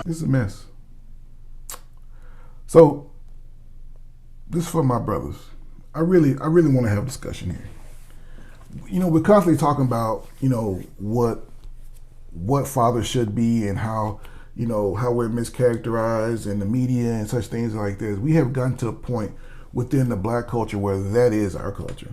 This is a mess. So, this is for my brothers. I really want to have a discussion here. We're constantly talking about, what fathers should be and how we're mischaracterized in the media and such things like this. We have gotten to a point within the black culture where that is our culture.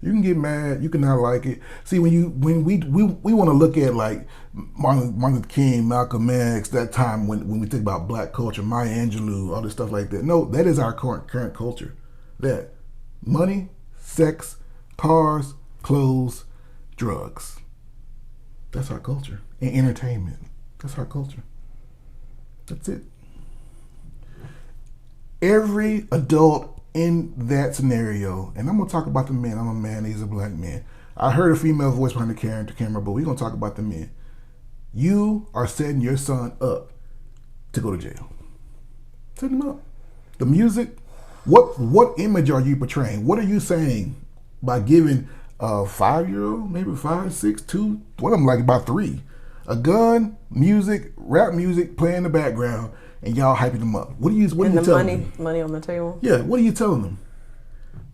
You can get mad, you can not like it. See, when we want to look at like Martin Luther King, Malcolm X, that time when we think about black culture, Maya Angelou, all this stuff like that. No, that is our current culture. That money, sex, cars, clothes, drugs. That's our culture. And entertainment. That's our culture. That's it. Every adult in that scenario, and I'm going to talk about the men. I'm a man, he's a black man. I heard a female voice behind the camera, but we're going to talk about the men. You are setting your son up to go to jail. Set him up. The music, what image are you portraying? What are you saying by giving a 5-year-old, maybe 5, 6, 2, one of them like about 3, a gun, music, rap music playing in the background, and y'all hyping them up? What are you telling them? Money on the table? Yeah, what are you telling them?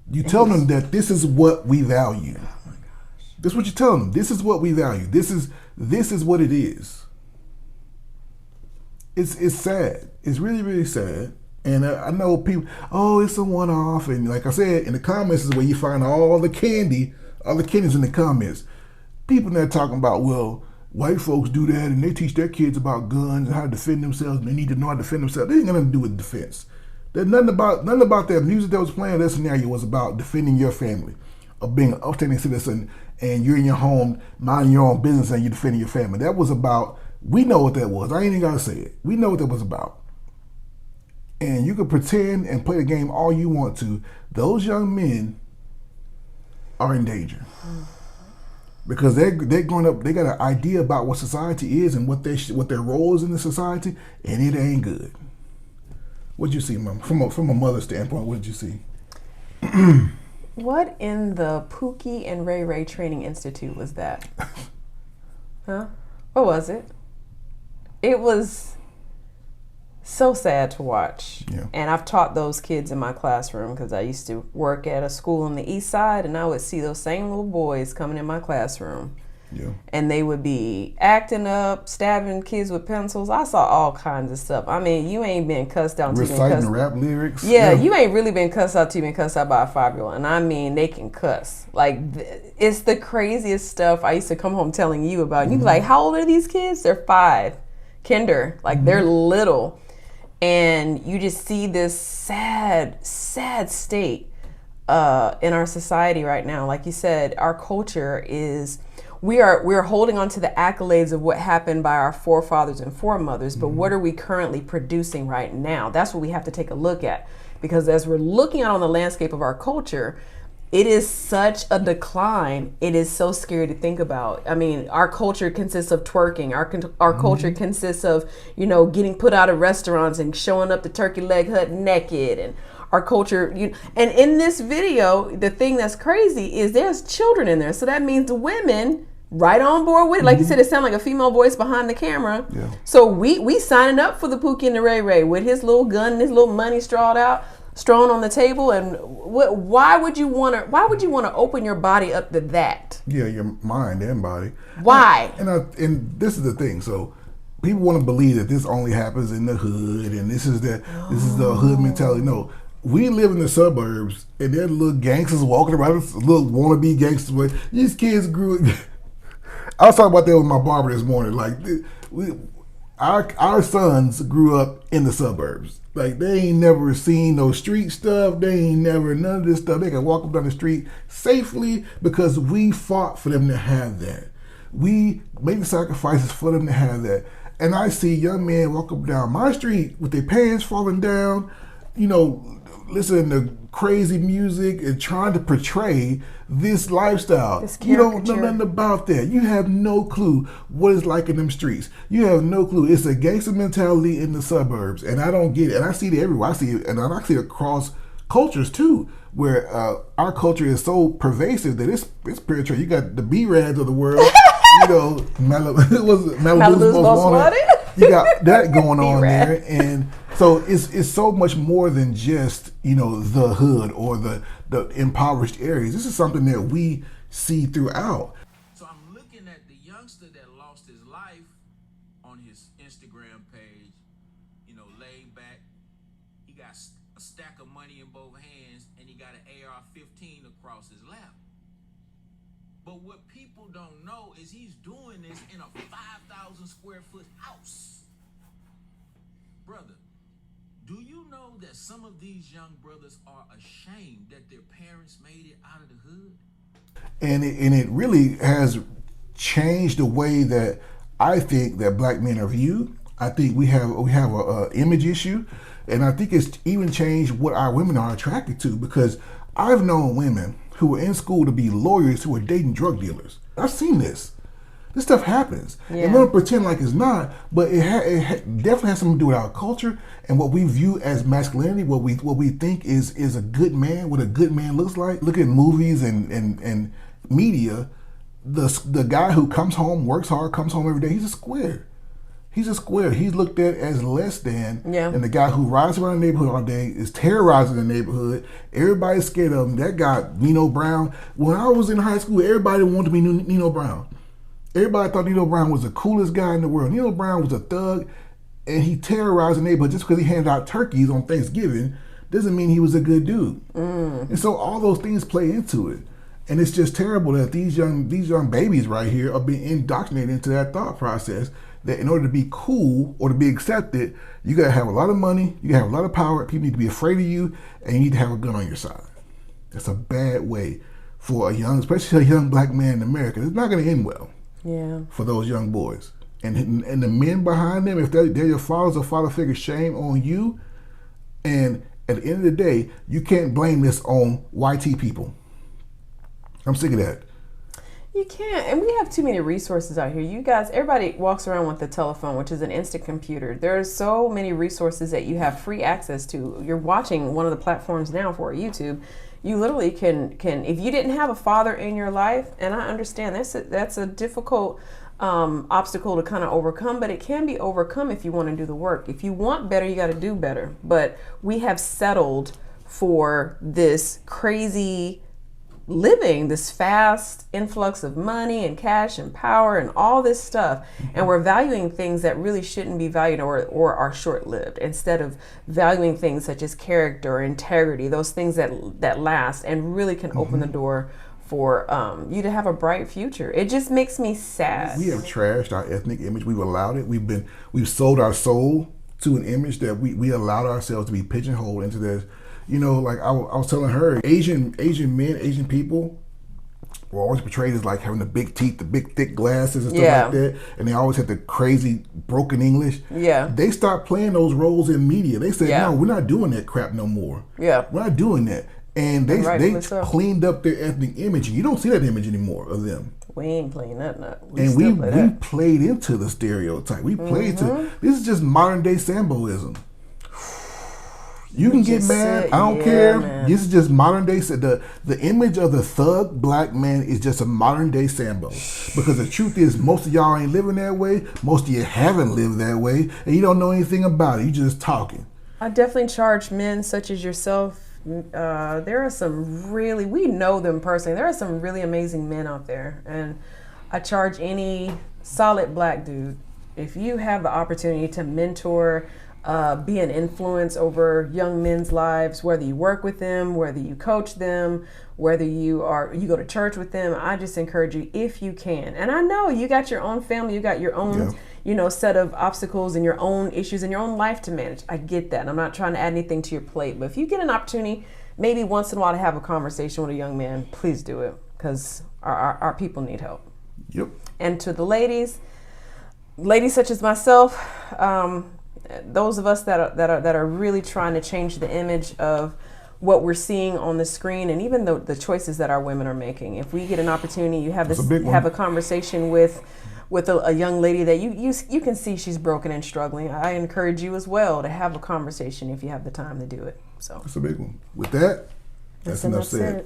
You telling them that this is what we value. Oh my gosh. This is what you're telling them. This is what we value. This is what it is. It's sad. It's really, really sad. And I know people, it's a one-off. And like I said, in the comments is where you find all the candies in the comments. People that are talking about, well, white folks do that and they teach their kids about guns and how to defend themselves, and they need to know how to defend themselves. They ain't got nothing to do with defense. There's nothing about that music that was playing. That scenario was about defending your family, of being an upstanding citizen, and you're in your home, minding your own business, and you're defending your family. That was about, we know what that was. I ain't even gotta say it. We know what that was about. And you can pretend and play the game all you want to. Those young men are in danger. Because they're growing up, they got an idea about what society is and what their role is in the society, and it ain't good. What'd you see, Mom? From a mother's standpoint, what did you see? What in the Pookie and Ray Ray Training Institute was that? Huh? What was it? It was so sad to watch. Yeah. And I've taught those kids in my classroom because I used to work at a school on the east side, and I would see those same little boys coming in my classroom. Yeah. And they would be acting up, stabbing kids with pencils. I saw all kinds of stuff. I mean, you ain't been cussed out. Reciting rap lyrics. Yeah, you ain't really been cussed out till you've been cussed out by a 5-year-old. And I mean, they can cuss. Like, it's the craziest stuff I used to come home telling you about. And you'd be like, how old are these kids? They're 5. Kinder. Like, they're little. And you just see this sad, sad state in our society right now. Like you said, our culture is, we're holding on to the accolades of what happened by our forefathers and foremothers, but what are we currently producing right now? That's what we have to take a look at. Because as we're looking out on the landscape of our culture, it is such a decline. It is so scary to think about. I mean, our culture consists of twerking. Our culture consists of, getting put out of restaurants and showing up the turkey leg hut naked. And our culture, and in this video, the thing that's crazy is there's children in there. So that means the women right on board with it. Like you said, it sounded like a female voice behind the camera. Yeah. So we signing up for the Pookie and the Ray Ray with his little gun and his little money strewn on the table. And why would you want to open your body up to that? Yeah, your mind and body. Why? And this is the thing. So people want to believe that this only happens in the hood, and this is the hood mentality. No, we live in the suburbs, and there are little gangsters walking around, little wannabe gangsters. These kids grew. I was talking about that with my barber this morning. Like, our sons grew up in the suburbs. Like, they ain't never seen no street stuff. They ain't never none of this stuff. They can walk up down the street safely because we fought for them to have that. We made the sacrifices for them to have that. And I see young men walk up down my street with their pants falling down, listening to crazy music and trying to portray this lifestyle. You don't know nothing about that. You have no clue what it's like in them streets. You have no clue. It's a gangster mentality in the suburbs, and I don't get it. And I see it everywhere. I see it, and I see it across cultures too, where our culture is so pervasive that it's penetrating. You got the B-Rads of the world. Malibu's most wanted. you got that going on B-Rad. there, and so it's so much more than just the hood or the impoverished areas. This is something that we see throughout. So I'm looking at the youngster that lost his life on his Instagram page, laid back. He got a stack of money in both hands, and he got an AR-15 across his lap. But what people don't know is he's doing this in a 5,000 square foot house. Brother, do you know that some of these young brothers are ashamed that their parents made it out of the hood? And it really has changed the way that I think that black men are viewed. I think we have a image issue, and I think it's even changed what our women are attracted to, because I've known women who were in school to be lawyers who were dating drug dealers. I've seen this. This stuff happens. Yeah. And we don't pretend like it's not, but it definitely has something to do with our culture and what we view as masculinity, what we think is a good man, what a good man looks like. Look at movies and media. The guy who comes home, works hard, comes home every day, he's a square. He's a square. He's looked at as less than. Yeah. And the guy who rides around the neighborhood all day is terrorizing the neighborhood. Everybody's scared of him. That guy, Nino Brown. When I was in high school, everybody wanted to be Nino Brown. Everybody thought Nino Brown was the coolest guy in the world. Nino Brown was a thug, and he terrorized the neighborhood. Just because he handed out turkeys on Thanksgiving doesn't mean he was a good dude. And so all those things play into it. And it's just terrible that these young babies right here are being indoctrinated into that thought process, that in order to be cool or to be accepted, you gotta have a lot of money, you gotta have a lot of power, people need to be afraid of you, and you need to have a gun on your side. That's a bad way for especially a young black man in America. It's not gonna end well for those young boys. And the men behind them, if they're your fathers or father figures, shame on you. And at the end of the day, you can't blame this on YT people. I'm sick of that. You can't, and we have too many resources out here. You guys, everybody walks around with a telephone, which is an instant computer. There are so many resources that you have free access to. You're watching one of the platforms now for YouTube. You literally can if you didn't have a father in your life, and I understand that's a difficult obstacle to kind of overcome, but it can be overcome if you want to do the work. If you want better, you got to do better. But we have settled for this crazy living, this fast influx of money and cash and power and all this stuff, and we're valuing things that really shouldn't be valued or are short-lived, instead of valuing things such as character, integrity, those things that last and really can open the door for you to have a bright future. It just makes me sad. We have trashed our ethnic image. We've allowed it. We've sold our soul to an image that we allowed ourselves to be pigeonholed into this. Like I was telling her, Asian men, Asian people were always portrayed as like having the big teeth, the big thick glasses and stuff like that, and they always had the crazy broken English. Yeah. They stopped playing those roles in media. They said, no, we're not doing that crap no more. Yeah. We're not doing that. And they cleaned up their ethnic image, and you don't see that image anymore of them. We ain't playing that. We played into the stereotype. We played to, this is just modern day Samboism. You can get mad. I don't care. Man. This is just modern day. The image of the thug black man is just a modern day Sambo. Because the truth is, most of y'all ain't living that way. Most of you haven't lived that way, and you don't know anything about it. You just talking. I definitely charge men such as yourself. There are some we know them personally. There are some really amazing men out there, and I charge any solid black dude, if you have the opportunity to mentor, be an influence over young men's lives, whether you work with them, whether you coach them, whether you go to church with them, I just encourage you, if you can. And I know you got your own family, you got your own set of obstacles and your own issues and your own life to manage. I get that. I'm not trying to add anything to your plate, but if you get an opportunity maybe once in a while to have a conversation with a young man, please do it, because our people need help. Yep. And to the ladies such as myself, those of us that are really trying to change the image of what we're seeing on the screen, and even the choices that our women are making. If we get an opportunity, you have a conversation with a young lady that you can see she's broken and struggling. I encourage you as well to have a conversation if you have the time to do it. So that's a big one. With that, that's enough said.